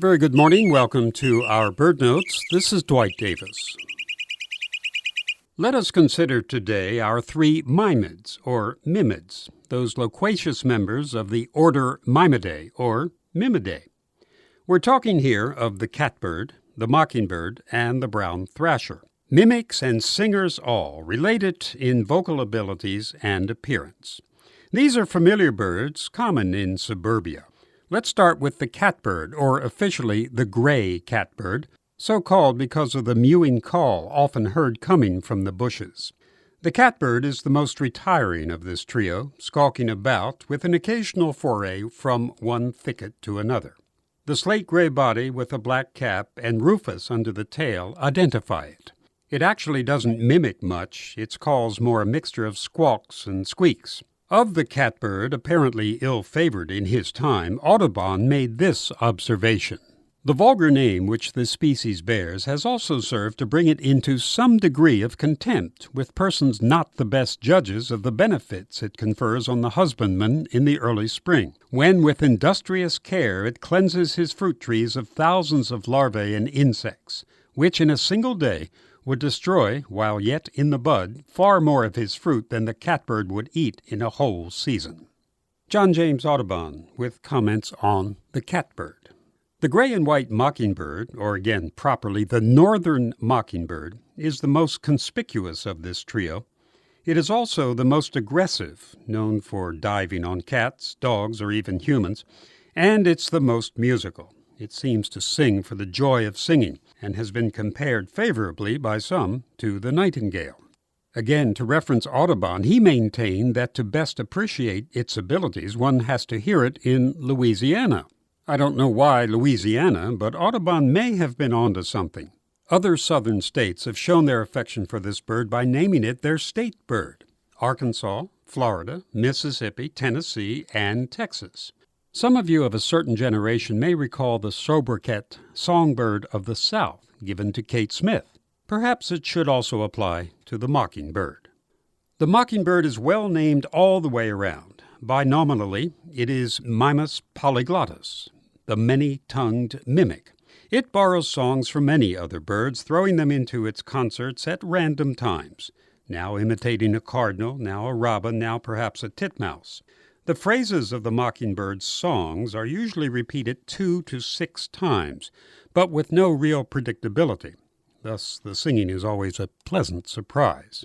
Very good morning. Welcome to our Bird Notes. This is Dwight Davis. Let us consider today our three Mimids, or Mimids, those loquacious members of the order Mimidae, or Mimidae. We're talking here of the catbird, the mockingbird, and the brown thrasher. Mimics and singers all, related in vocal abilities and appearance. These are familiar birds, common in suburbia. Let's start with the catbird, or officially the gray catbird, so called because of the mewing call often heard coming from the bushes. The catbird is the most retiring of this trio, skulking about with an occasional foray from one thicket to another. The slate-gray body with a black cap and rufous under the tail identify it. It actually doesn't mimic much, its call's more a mixture of squawks and squeaks. Of the catbird, apparently ill-favored in his time, Audubon made this observation. The vulgar name which this species bears has also served to bring it into some degree of contempt with persons not the best judges of the benefits it confers on the husbandman in the early spring, when with industrious care it cleanses his fruit trees of thousands of larvae and insects, which in a single day would destroy, while yet in the bud, far more of his fruit than the catbird would eat in a whole season. John James Audubon, with comments on the catbird. The gray and white mockingbird, or again properly the northern mockingbird, is the most conspicuous of this trio. It is also the most aggressive, known for diving on cats, dogs, or even humans, and it's the most musical. It seems to sing for the joy of singing, and has been compared favorably by some to the nightingale. Again, to reference Audubon, he maintained that to best appreciate its abilities, one has to hear it in Louisiana. I don't know why Louisiana, but Audubon may have been onto something. Other southern states have shown their affection for this bird by naming it their state bird: Arkansas, Florida, Mississippi, Tennessee, and Texas. Some of you of a certain generation may recall the sobriquet Songbird of the South given to Kate Smith. Perhaps it should also apply to the mockingbird. The mockingbird is well named all the way around. Binominally, it is Mimus polyglottus, the many-tongued mimic. It borrows songs from many other birds, throwing them into its concerts at random times, now imitating a cardinal, now a robin, now perhaps a titmouse. The phrases of the mockingbird's songs are usually repeated 2 to 6 times, but with no real predictability. Thus, the singing is always a pleasant surprise.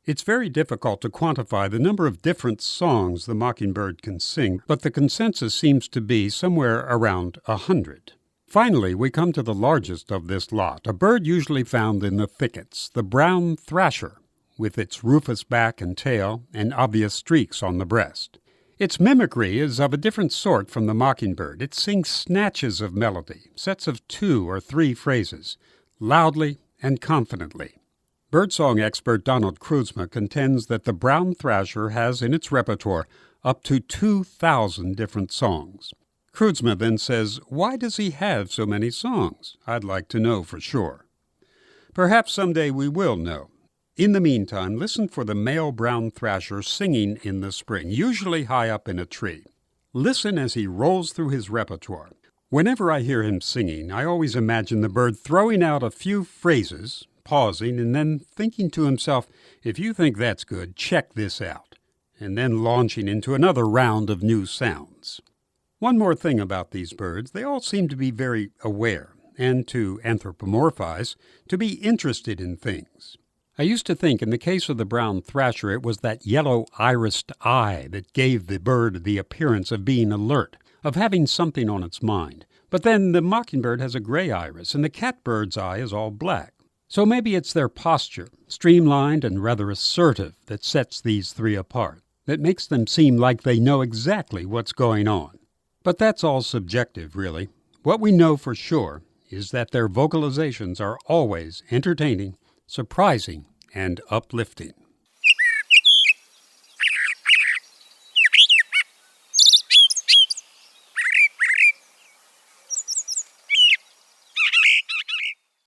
It's very difficult to quantify the number of different songs the mockingbird can sing, but the consensus seems to be somewhere around 100. Finally, we come to the largest of this lot, a bird usually found in the thickets, the brown thrasher, with its rufous back and tail and obvious streaks on the breast. Its mimicry is of a different sort from the mockingbird. It sings snatches of melody, sets of 2 or 3 phrases, loudly and confidently. Birdsong expert Donald Kreutzma contends that the brown thrasher has in its repertoire up to 2,000 different songs. Kreutzma then says, why does he have so many songs? I'd like to know for sure. Perhaps someday we will know. In the meantime, listen for the male brown thrasher singing in the spring, usually high up in a tree. Listen as he rolls through his repertoire. Whenever I hear him singing, I always imagine the bird throwing out a few phrases, pausing, and then thinking to himself, if you think that's good, check this out, and then launching into another round of new sounds. One more thing about these birds, they all seem to be very aware, and to anthropomorphize, to be interested in things. I used to think in the case of the brown thrasher it was that yellow irised eye that gave the bird the appearance of being alert, of having something on its mind. But then the mockingbird has a gray iris, and the catbird's eye is all black. So maybe it's their posture, streamlined and rather assertive, that sets these three apart, that makes them seem like they know exactly what's going on. But that's all subjective, really. What we know for sure is that their vocalizations are always entertaining, surprising, and uplifting.